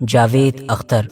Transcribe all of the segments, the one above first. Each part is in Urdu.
جاوید اختر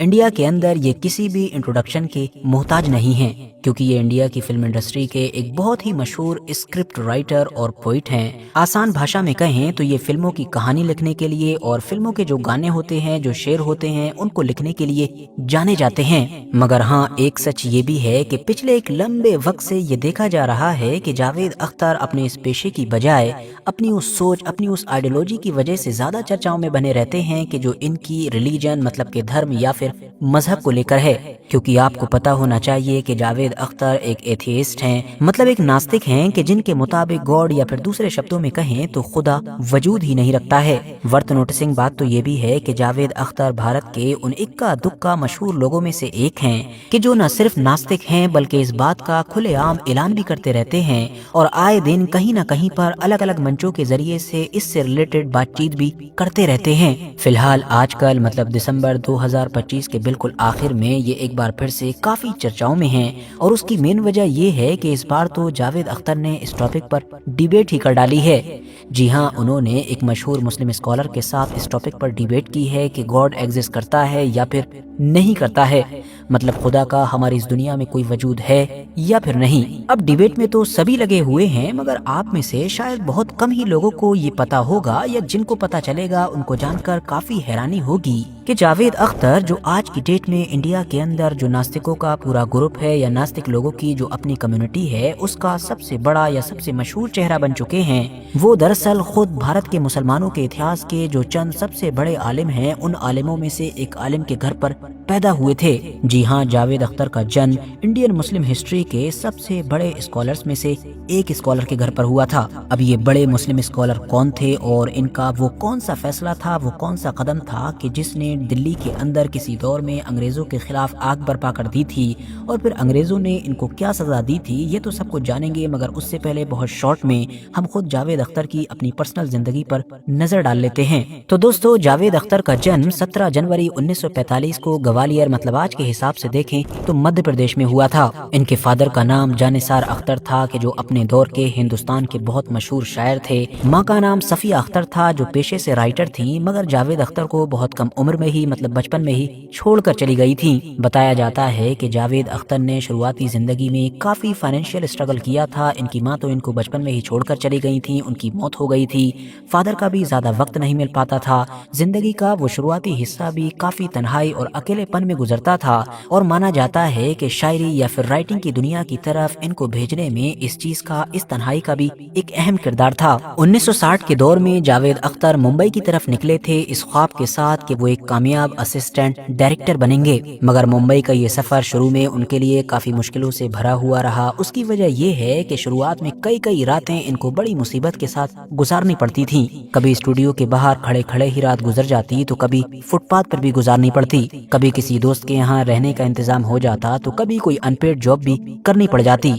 انڈیا کے اندر یہ کسی بھی انٹروڈکشن کے محتاج نہیں ہیں، کیونکہ یہ انڈیا کی فلم انڈسٹری کے ایک بہت ہی مشہور اسکرپٹ رائٹر اور پوئٹ ہیں۔ آسان بھاشا میں کہیں تو یہ فلموں کی کہانی لکھنے کے لیے اور فلموں کے جو گانے ہوتے ہیں، جو شعر ہوتے ہیں، ان کو لکھنے کے لیے جانے جاتے ہیں۔ مگر ہاں، ایک سچ یہ بھی ہے کہ پچھلے ایک لمبے وقت سے یہ دیکھا جا رہا ہے کہ جاوید اختر اپنے اس پیشے کی بجائے اپنی اس سوچ، اپنی اس آئیڈیالوجی کی وجہ سے زیادہ چرچاؤں میں بنے رہتے ہیں کہ جو ان کی ریلیجن مطلب کہ دھرم یا پھر مذہب کو لے کر ہے۔ کیونکہ آپ کو پتا ہونا چاہیے کہ جاوید اختر ایک ایتھیسٹ ہیں، مطلب ایک ناستک ہیں کہ جن کے مطابق گاڈ یا پھر دوسرے شبدوں میں کہیں تو خدا وجود ہی نہیں رکھتا ہے۔ ورتھ نوٹسنگ بات تو یہ بھی ہے کہ جاوید اختر بھارت کے ان اکا دکا مشہور لوگوں میں سے ایک ہیں کہ جو نہ صرف ناستک ہیں بلکہ اس بات کا کھلے عام اعلان بھی کرتے رہتے ہیں اور آئے دن کہیں نہ کہیں پر الگ الگ منچوں کے ذریعے سے اس سے ریلیٹڈ بات چیت بھی کرتے رہتے ہیں۔ فی الحال آج کل مطلب دسمبر 2025 کے بالکل آخر میں یہ ایک بار پھر سے کافی چرچاؤں میں ہیں، اور اس کی مین وجہ یہ ہے کہ اس بار تو جاوید اختر نے اس ٹاپک پر ڈیبیٹ ہی کر ڈالی ہے۔ جی ہاں، انہوں نے ایک مشہور مسلم اسکالر کے ساتھ اس ٹاپک پر ڈیبیٹ کی ہے کہ گاڈ ایگزسٹ کرتا ہے یا پھر نہیں کرتا ہے، مطلب خدا کا ہماری اس دنیا میں کوئی وجود ہے یا پھر نہیں۔ اب ڈیبیٹ میں تو سبھی لگے ہوئے ہیں، مگر آپ میں سے شاید بہت کم ہی لوگوں کو یہ پتا ہوگا، یا جن کو پتا چلے گا ان کو جان کر کافی حیرانی ہوگی کہ جاوید اختر جو آج کی ڈیٹ میں انڈیا کے اندر جو ناستکوں کا پورا گروپ ہے یا ناستک لوگوں کی جو اپنی کمیونٹی ہے اس کا سب سے بڑا یا سب سے مشہور چہرہ بن چکے ہیں، وہ دراصل خود بھارت کے مسلمانوں کے اتہاس کے جو چند سب سے بڑے عالم ہیں ان عالموں میں سے ایک عالم کے گھر پر پیدا ہوئے تھے۔ جی ہاں، جاوید اختر کا جنم انڈین مسلم ہسٹری کے سب سے بڑے اسکالرز میں سے ایک اسکالر کے گھر پر ہوا تھا۔ اب یہ بڑے مسلم اسکالر کون تھے اور ان کا وہ کون سا فیصلہ تھا، وہ کون سا قدم تھا کہ جس نے دلی کے اندر کسی دور میں انگریزوں کے خلاف آگ برپا کر دی تھی، اور پھر انگریزوں نے ان کو کیا سزا دی تھی، یہ تو سب کچھ جانیں گے، مگر اس سے پہلے بہت شارٹ میں ہم خود جاوید اختر کی اپنی پرسنل زندگی پر نظر ڈال لیتے ہیں۔ تو دوستو، جاوید اختر کا جنم 17 جنوری 1945 کو گوالیار مطلب آج کے حساب سے دیکھیں تو مدھیہ پردیش میں ہوا تھا۔ ان کے فادر کا نام جانثار اختر تھا کہ جو اپنے دور کے ہندوستان کے بہت مشہور شاعر تھے۔ ماں کا نام صفیہ اختر تھا جو پیشے سے رائٹر تھیں، مگر جاوید اختر کو بہت کم عمر میں ہی مطلب بچپن میں ہی چھوڑ کر چلی گئی تھیں۔ بتایا جاتا ہے کہ جاوید اختر نے شروعاتی زندگی میں کافی فائنینشیل اسٹرگل کیا تھا۔ ان کی ماں تو ان کو بچپن میں ہی چھوڑ کر چلی گئی تھیں، ان کی موت ہو گئی تھی۔ فادر کا بھی زیادہ وقت نہیں مل پاتا تھا۔ زندگی کا وہ شروعاتی حصہ بھی کافی تنہائی اور اکیلے پن میں گزرتا تھا، اور مانا جاتا ہے کہ شاعری یا پھر رائٹنگ کی دنیا کی طرف ان کو بھیجنے میں اس چیز کا، اس تنہائی کا بھی ایک اہم کردار تھا۔ 1960 کے دور میں جاوید اختر ممبئی کی طرف نکلے تھے اس خواب کے ساتھ کہ وہ ایک کامیاب اسسٹنٹ ڈائریکٹر بنیں گے، مگر ممبئی کا یہ سفر شروع میں ان کے لیے کافی مشکلوں سے بھرا ہوا رہا۔ اس کی وجہ یہ ہے کہ شروعات میں کئی راتیں ان کو بڑی مصیبت کے ساتھ گزارنی پڑتی تھیں۔ کبھی اسٹوڈیو کے باہر کھڑے کھڑے ہی رات گزر جاتی، تو کبھی فٹ پاتھ پر بھی گزارنی پڑتی، کبھی کسی دوست کے یہاں رہنے کا انتظام ہو جاتا، تو کبھی کوئی ان پیڈ جاب بھی کرنی پڑ جاتی۔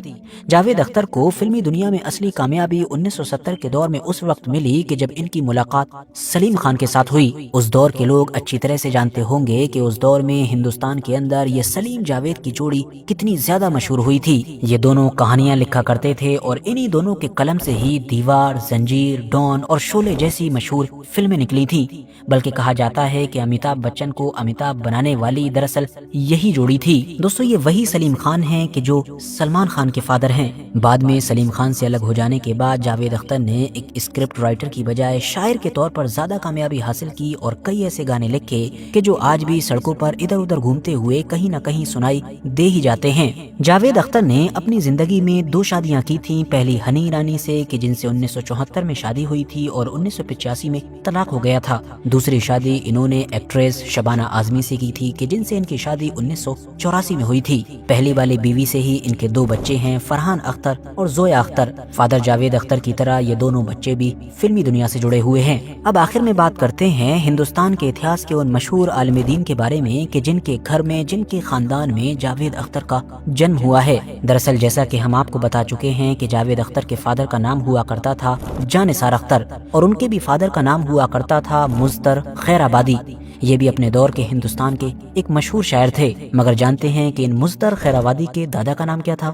جاوید اختر کو فلمی دنیا میں اصلی کامیابی 1970 کے دور میں اس وقت ملی کہ جب ان کی ملاقات سلیم خان کے ساتھ ہوئی۔ اس دور کے لوگ اچھی طرح سے جانتے ہوں گے کہ اس دور میں ہندوستان کے اندر یہ سلیم جاوید کی جوڑی کتنی زیادہ مشہور ہوئی تھی۔ یہ دونوں کہانیاں لکھا کرتے تھے، اور انہی دونوں کے قلم سے ہی دیوار، زنجیر، ڈان اور شولے جیسی مشہور فلمیں نکلی تھیں۔ بلکہ کہا جاتا ہے کہ امیتابھ بچن کو امیتابھ بنانے والی دراصل یہی جوڑی تھی۔ دوستو، یہ وہی سلیم خان ہیں کہ جو سلمان خان کے فادر ہیں۔ بعد میں سلیم خان سے الگ ہو جانے کے بعد جاوید اختر نے ایک اسکرپٹ رائٹر کی بجائے شاعر کے طور پر زیادہ کامیابی حاصل کی، اور کئی ایسے گانے لکھے کہ جو آج بھی سڑکوں پر ادھر ادھر گھومتے ہوئے کہیں نہ کہیں سنائی دے ہی جاتے ہیں۔ جاوید اختر نے اپنی زندگی میں 2 شادیاں کی تھیں، پہلی ہنی ایرانی سے کہ جن سے 1974 میں شادی ہوئی تھی اور 1985 میں طلاق ہو گیا تھا۔ دوسری شادی انہوں نے ایکٹریس شبانہ اعظمی سے کی تھی کہ جن سے ان کی شادی 1984 میں ہوئی تھی۔ پہلی والی بیوی سے ہی ان کے 2 بچے ہیں، فرحان اختر اور زویا اختر۔ فادر جاوید اختر کی طرح یہ دونوں بچے بھی فلمی دنیا سے جڑے ہوئے ہیں۔ اب آخر میں بات کرتے ہیں ہندوستان کے اتہاس کے ان مشہور عالم دین کے بارے میں کہ جن کے گھر میں، جن کے خاندان میں جاوید اختر کا جنم ہوا ہے۔ دراصل جیسا کہ ہم آپ کو بتا چکے ہیں کہ جاوید اختر کے فادر کا نام ہوا کرتا تھا جانثار اختر، اور ان کے بھی فادر کا نام ہوا کرتا تھا مظفر خیر آبادی۔ یہ بھی اپنے دور کے ہندوستان کے ایک مشہور شاعر تھے، مگر جانتے ہیں کہ ان مظفر خیر آبادی کے دادا کا نام کیا تھا؟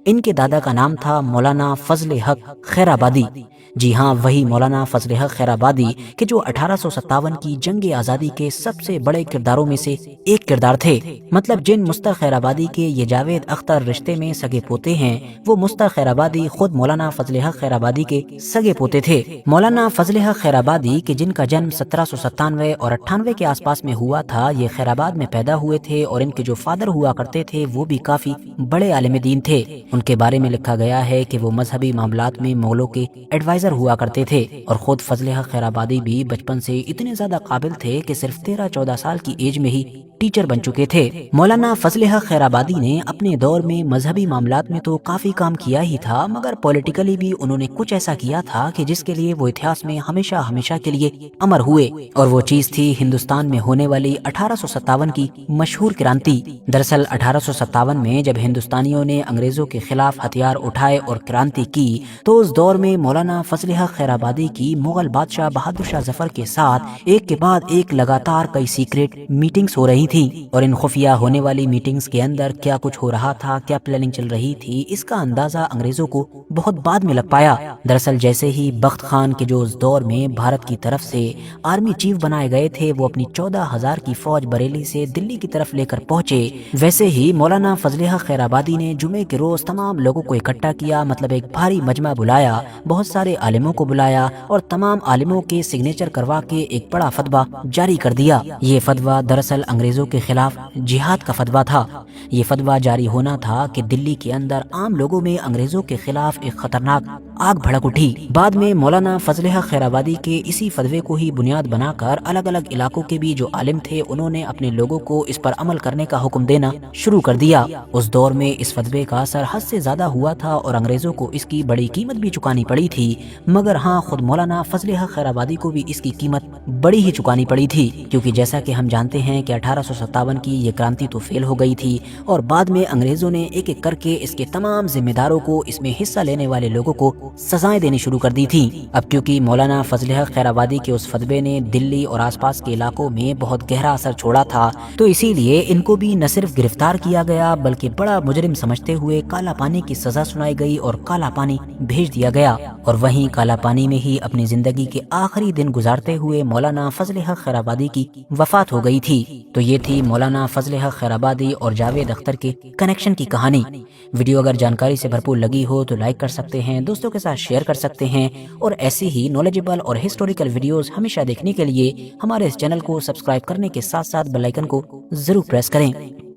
ان کے دادا کا نام تھا مولانا فضل حق خیر آبادی۔ جی ہاں، وہی مولانا فضل حق خیرآبادی کہ جو 1857 کی جنگ آزادی کے سب سے بڑے کرداروں میں سے ایک کردار تھے۔ مطلب جن مصطفی خیرآبادی کے یہ جاوید اختر رشتے میں سگے پوتے ہیں، وہ مصطفی خیرآبادی خود مولانا فضل حق خیرآبادی کے سگے پوتے تھے۔ مولانا فضل حق خیرآبادی کہ جن کا جنم 1797 اور 98 کے آس پاس میں ہوا تھا، یہ خیرآباد میں پیدا ہوئے تھے، اور ان کے جو فادر ہوا کرتے تھے وہ بھی کافی بڑے عالم دین تھے۔ ان کے بارے میں لکھا گیا ہے کہ وہ مذہبی معاملات میں مغلوں کے ایڈوائزر ہوا کرتے تھے، اور خود فضل حق خیرآبادی بھی بچپن سے اتنے زیادہ قابل تھے کہ صرف 13-14 سال کی ایج میں ہی ٹیچر بن چکے تھے۔ مولانا فضل حق خیرآبادی نے اپنے دور میں مذہبی معاملات میں تو کافی کام کیا ہی تھا، مگر پولیٹیکلی بھی انہوں نے کچھ ایسا کیا تھا کہ جس کے لیے وہ اتہاس میں ہمیشہ کے لیے امر ہوئے، اور وہ چیز تھی ہندوستان میں ہونے والی 1857 کی مشہور کرانتی۔ دراصل 1857 میں جب ہندوستانیوں نے انگریزوں کے خلاف ہتھیار اٹھائے اور کرانتی کی، تو اس دور میں مولانا فضل حق خیرآبادی کی مغل بادشاہ بہادر شاہ ظفر کے ساتھ ایک کے بعد ایک لگاتار کئی سیکریٹ میٹنگز ہو رہی تھیں، اور ان خفیہ ہونے والی میٹنگز کے اندر کیا کچھ ہو رہا تھا، کیا پلاننگ چل رہی تھی، اس کا اندازہ انگریزوں کو بہت بعد میں لگ پایا۔ دراصل جیسے ہی بخت خان کے جو اس دور میں بھارت کی طرف سے آرمی چیف بنائے گئے تھے، وہ اپنی 14,000 کی فوج بریلی سے دلی کی طرف لے کر پہنچے، ویسے ہی مولانا فضل حق خیرآبادی نے جمعے کے روز تمام لوگوں کو اکٹھا کیا، مطلب ایک بھاری مجمع بلایا، بہت سارے عالموں کو بلایا، اور تمام عالموں کے سگنیچر کروا کے ایک بڑا فتویٰ جاری کر دیا۔ یہ فتویٰ دراصل انگریزوں کے خلاف جہاد کا فتویٰ تھا۔ یہ فتویٰ جاری ہونا تھا کہ دلی کے اندر عام لوگوں میں انگریزوں کے خلاف ایک خطرناک آگ بھڑک اٹھی۔ بعد میں مولانا فضل حق خیرآبادی کے اسی فتوے کو ہی بنیاد بنا کر الگ الگ علاقوں کے بھی جو عالم تھے، انہوں نے اپنے لوگوں کو اس پر عمل کرنے کا حکم دینا شروع کر دیا۔ اس دور میں اس فتوے کا اثر حد سے زیادہ ہوا تھا، اور انگریزوں کو اس کی بڑی قیمت بھی چکانی پڑی تھی، مگر ہاں خود مولانا فضل حق خیرآبادی کو بھی اس کی قیمت بڑی ہی چکانی پڑی تھی، کیونکہ جیسا کہ ہم جانتے ہیں کہ 1857 کی یہ کرانتی تو فیل ہو گئی تھی، اور بعد میں انگریزوں نے ایک ایک کر کے اس کے تمام ذمہ داروں کو، اس میں حصہ لینے والے لوگوں کو سزائیں دینی شروع کر دی تھی۔ اب کیونکہ مولانا فضل حق خیرآبادی کے اس فتوے نے دلی اور آس پاس کے علاقوں میں بہت گہرا اثر چھوڑا تھا، تو اسی لیے ان کو بھی نہ صرف گرفتار کیا گیا بلکہ بڑا مجرم سمجھتے ہوئے کالا پانی کی سزا سنائی گئی اور کالا پانی بھیج دیا گیا، اور وہیں کالا پانی میں ہی اپنی زندگی کے آخری دن گزارتے ہوئے مولانا فضل حق خیرآبادی کی وفات ہو گئی تھی۔ تو یہ تھی مولانا فضل حق خیرآبادی اور جاوید اختر کے کنیکشن کی کہانی۔ ویڈیو اگر جانکاری سے بھرپور لگی ہو تو لائک کر سکتے ہیں، دوستوں کے ساتھ شیئر کر سکتے ہیں، اور ایسی ہی نالجبل اور ہسٹوریکل ویڈیوز ہمیشہ دیکھنے کے لیے ہمارے اس چینل کو سبسکرائب کرنے کے ساتھ ساتھ بیل آئیکن کو ضرور پریس کریں۔